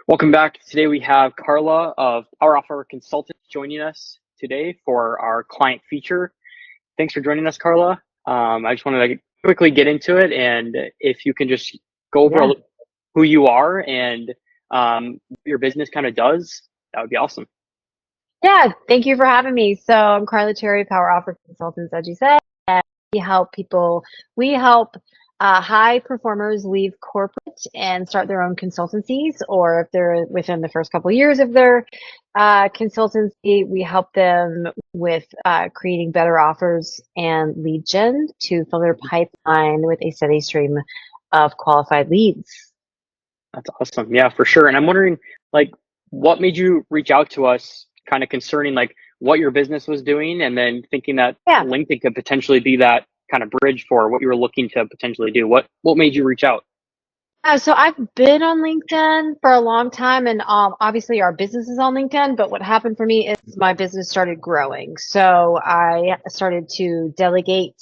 Welcome back. Today we have Carla of Power Offer Consultants joining us today for our client feature. Thanks for joining us, Carla. I just wanted to quickly get into it, and if you can just go over Yeah. who you are and what your business kind of does, that would be awesome. Yeah. Thank you for having me. So I'm Carla Terry, Power Offer Consultants, as you said. And we help high performers leave corporate and start their own consultancies, or if they're within the first couple of years of their consultancy, we help them with creating better offers and lead gen to fill their pipeline with a steady stream of qualified leads. That's awesome. Yeah, for sure. And I'm wondering, like, what made you reach out to us kind of concerning like what your business was doing and then thinking that Yeah. LinkedIn could potentially be that kind of bridge for what you were looking to potentially do. What made you reach out? So I've been on LinkedIn for a long time, and obviously our business is on LinkedIn. But what happened for me is my business started growing, so I started to delegate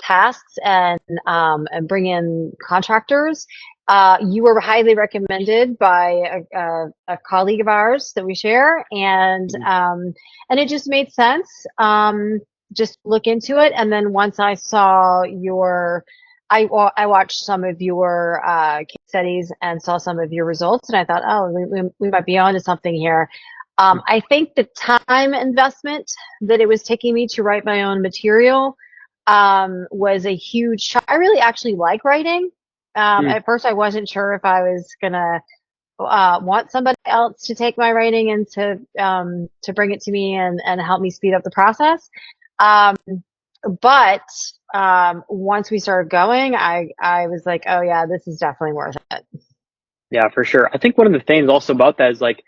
tasks and bring in contractors. You were highly recommended by a colleague of ours that we share, and it just made sense. Just look into it, and then once I saw I watched some of your case studies and saw some of your results, and I thought, oh, we might be onto something here. I think the time investment that it was taking me to write my own material was a huge. I really actually like writing. Mm, At first, I wasn't sure if I was gonna want somebody else to take my writing and to bring it to me and help me speed up the process. Um, but once we started going, I was like, oh yeah, this is definitely worth it. yeah, for sure. I think one of the things also about that is like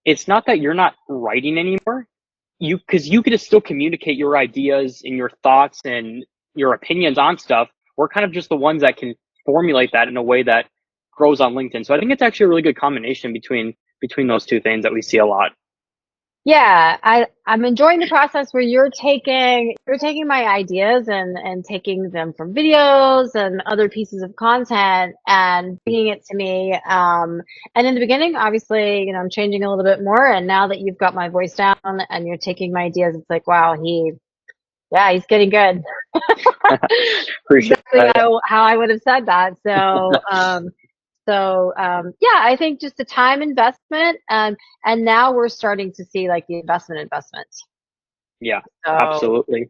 it's not that you're not writing anymore. Because you could still communicate your ideas and your thoughts and your opinions on stuff. We're kind of just the ones that can formulate that in a way that grows on LinkedIn. So I think it's actually a really good combination between those two things that we see a lot. Yeah, I'm enjoying the process where you're taking my ideas and taking them from videos and other pieces of content and bringing it to me. And in the beginning, obviously, I'm changing a little bit more. And now that you've got my voice down and you're taking my ideas, it's like, wow, yeah, he's getting good. Appreciate Exactly that. how I would have said that. Yeah, I think just the time investment, and now we're starting to see like the investments. Yeah, So absolutely.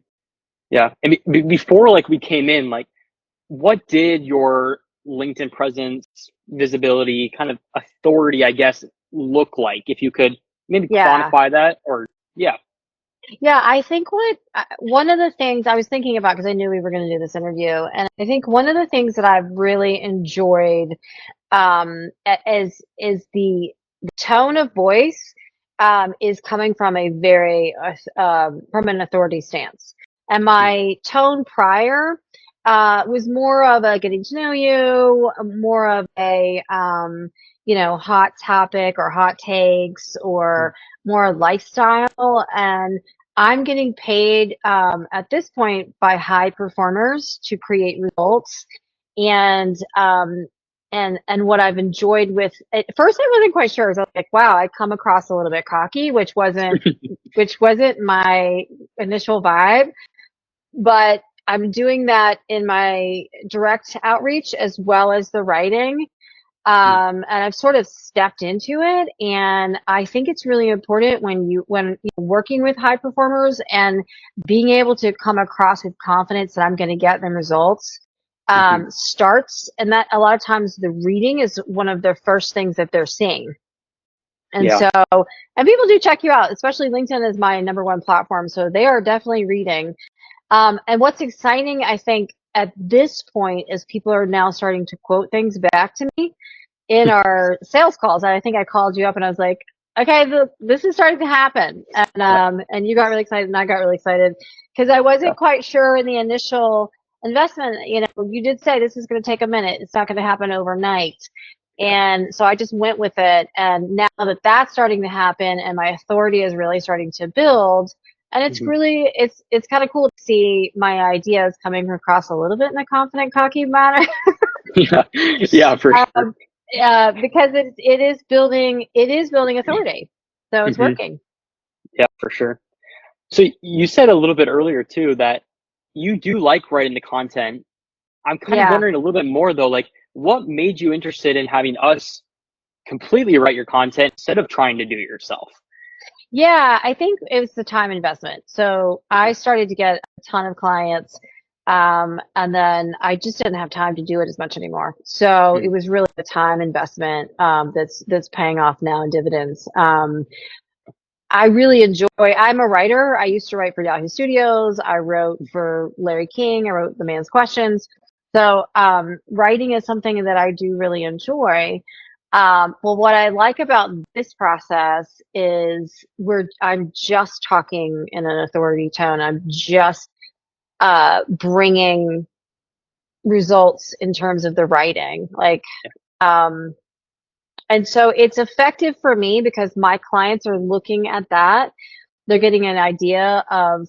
Yeah. And before like we came in, like what did your LinkedIn presence, visibility, kind of authority, I guess, look like? If you could maybe yeah, quantify that or yeah. yeah, I think one of the things I was thinking about, because I knew we were going to do this interview, and I think one of the things that I've really enjoyed is the tone of voice is coming from a very from an authority stance, and Mm, my tone prior was more of a getting to know you, more of a hot topic or hot takes mm, or more lifestyle. And I'm getting paid at this point by high performers to create results. And and what I've enjoyed with at first, I wasn't quite sure. I was like, wow, I come across a little bit cocky, which wasn't my initial vibe. But I'm doing that in my direct outreach as well as the writing. mm, And I've sort of stepped into it, and I think it's really important when you're working with high performers and being able to come across with confidence that I'm going to get them results. mhm. Starts, and that a lot of times the reading is one of the first things that they're seeing. And Yeah. so, and people do check you out, especially LinkedIn is my number one platform. So they are definitely reading. And what's exciting, I think, at this point is people are now starting to quote things back to me in our sales calls. I think I called you up and I was like, okay, this is starting to happen. Yeah. And you got really excited and I got really excited because I Yeah. wasn't quite sure in the initial investment. You did say this is going to take a minute. It's not going to happen overnight. Yeah. And so I just went with it. And now that that's starting to happen and my authority is really starting to build, and Mhm. it's kind of cool to see my ideas coming across a little bit in a confident, cocky manner. Yeah. Yeah, for Um, sure. because it is building authority, so it's Hmm. working. Yeah, for sure. So you said a little bit earlier too that you do like writing the content. I'm kind of Yeah. wondering a little bit more though, like what made you interested in having us completely write your content instead of trying to do it yourself? Yeah, I think it was the time investment. So I Mhm. started to get a ton of clients, and then I just didn't have time to do it as much anymore. So it Mhm. was really the time investment that's paying off now in dividends. I really enjoy. I'm a writer. I used to write for Yahoo Studios. I wrote for Larry King. I wrote The Man's Questions. So writing is something that I do really enjoy. Well, what I like about this process is I'm just talking in an authority tone. I'm just bringing results in terms of the writing. Um, and so it's effective for me because my clients are looking at that. They're getting an idea of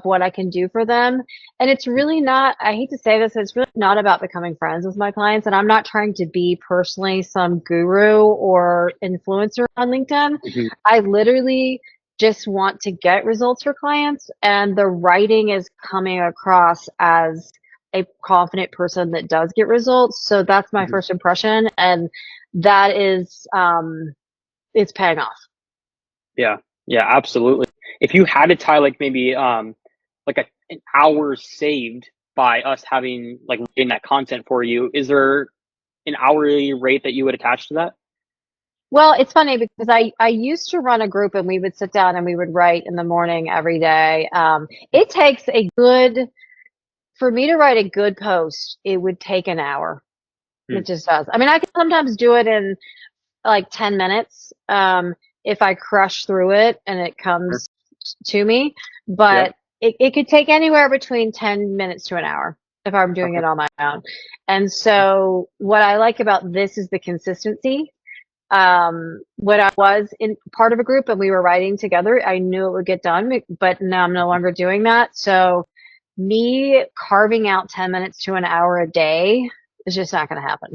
what I can do for them. And it's really not, I hate to say this, it's really not about becoming friends with my clients. And I'm not trying to be personally some guru or influencer on LinkedIn. Mhm. I literally just want to get results for clients, and the writing is coming across as a confident person that does get results. So that's my Mhm. first impression. And that is, it's paying off. Yeah. Yeah, absolutely. If you had to tie like maybe like an hour saved by us having like in that content for you, is there an hourly rate that you would attach to that? Well, it's funny because I used to run a group and we would sit down and we would write in the morning every day. It takes for me to write a good post, it would take an hour. Mm. It just does. I mean, I can sometimes do it in like 10 minutes, if I crush through it and it Sure. comes to me, Yep. but it could take anywhere between 10 minutes to an hour if I'm doing Okay. it on my own. And so what I like about this is the consistency. When I was in part of a group and we were writing together, I knew it would get done, but now I'm no longer doing that. So me carving out 10 minutes to an hour a day is just not going to happen.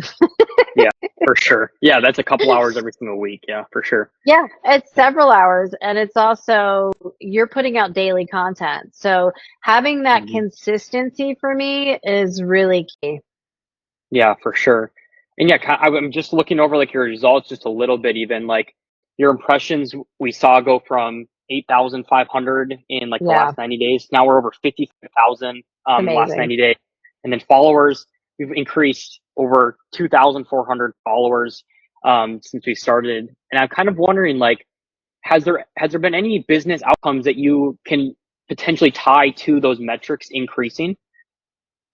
Yeah, for sure. Yeah, that's a couple hours every single week. Yeah, for sure. Yeah, it's several hours, and it's also you're putting out daily content. So having that Mhm. consistency for me is really key. Yeah, for sure. And yeah, I'm just looking over like your results just a little bit, even like your impressions we saw go from 8,500 in like the Yeah, last 90 days. Now we're over 55,000 it's in the last amazing. 90 days. And then followers, we've increased over 2,400 followers since we started. And I'm kind of wondering like, has there been any business outcomes that you can potentially tie to those metrics increasing?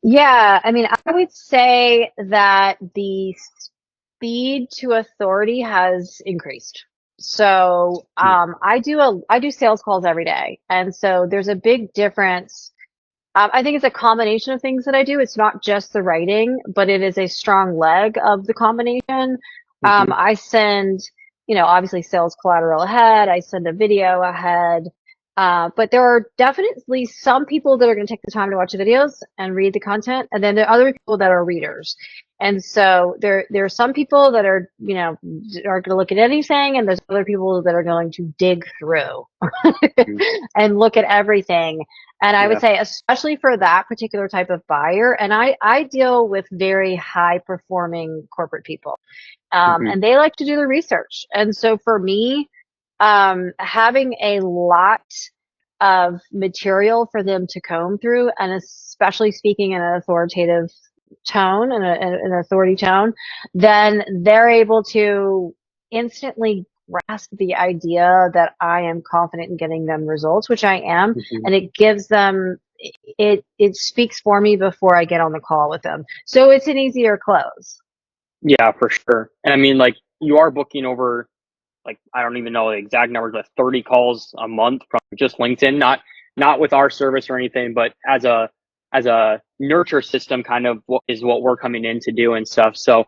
Yeah, I mean, I would say that the speed to authority has increased. So, Mhm. I do sales calls every day, and so there's a big difference. I think it's a combination of things that I do. It's not just the writing, but it is a strong leg of the combination. Mhm. I send, obviously sales collateral ahead. I send a video ahead. But there are definitely some people that are going to take the time to watch the videos and read the content, and then there are other people that are readers. And so there are some people that are going to look at anything, and there's other people that are going to dig through Mhm. and look at everything. And I would Yeah. say, especially for that particular type of buyer, and I deal with very high performing corporate people, Mhm. and they like to do the research. And so for me, having a lot of material for them to comb through, and especially speaking in an authoritative tone and an authority tone, then they're able to instantly grasp the idea that I am confident in getting them results, which I am, Mhm. and it gives them it speaks for me before I get on the call with them. So it's an easier close. Yeah, for sure. And I mean, like, you are booking over, like, I don't even know the exact numbers, but 30 calls a month from just LinkedIn, not with our service or anything, but as a nurture system, kind of what is what we're coming in to do and stuff. So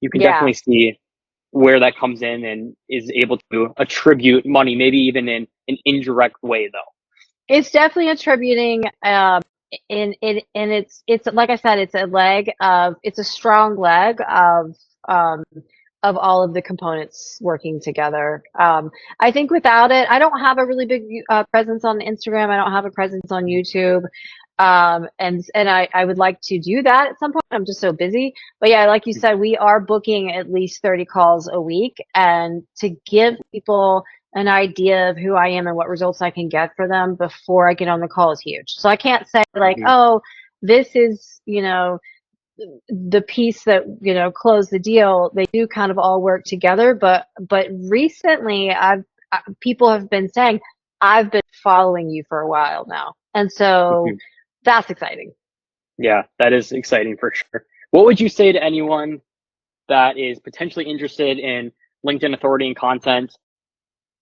you can Yeah. definitely see where that comes in and is able to attribute money, maybe even in an indirect way, though. It's definitely attributing, and it's like I said, it's a strong leg of of all of the components working together. I think without it, I don't have a really big presence on Instagram. I don't have a presence on YouTube. And I would like to do that at some point. I'm just so busy. But yeah, like you said, we are booking at least 30 calls a week. And to give people an idea of who I am and what results I can get for them before I get on the call is huge. So I can't say like, Mhm. oh, this is, the piece that, closed the deal. They do kind of all work together, but recently people have been saying, I've been following you for a while now. And so Mhm. that's exciting. Yeah, that is exciting for sure. What would you say to anyone that is potentially interested in LinkedIn authority and content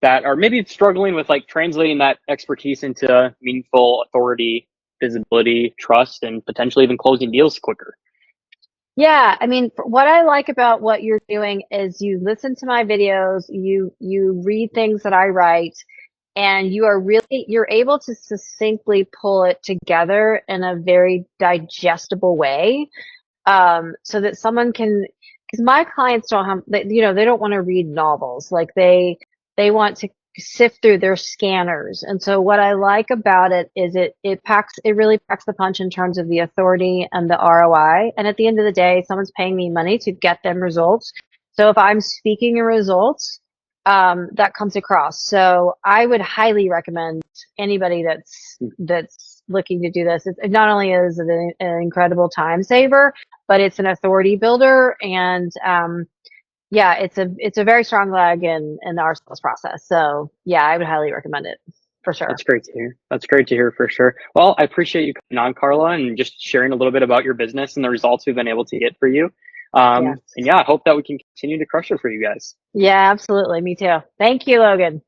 that are maybe struggling with like translating that expertise into meaningful authority, visibility, trust, and potentially even closing deals quicker? Yeah, I mean, what I like about what you're doing is you listen to my videos, you read things that I write, and you're able to succinctly pull it together in a very digestible way, so that someone can, because my clients don't have, they don't want to read novels. Like they want to sift through their scanners. And so what I like about it is it really packs the punch in terms of the authority and the ROI. And at the end of the day, someone's paying me money to get them results. So if I'm speaking in results, that comes across. So I would highly recommend anybody that's looking to do this. It not only is it an incredible time saver, but it's an authority builder, and yeah, it's a very strong leg in our sales process. So yeah, I would highly recommend it for sure. That's great to hear. That's great to hear for sure. Well, I appreciate you coming on, Carla, and just sharing a little bit about your business and the results we've been able to get for you. Yeah. And yeah, I hope that we can continue to crush it for you guys. Yeah, absolutely. Me too. Thank you, Logan.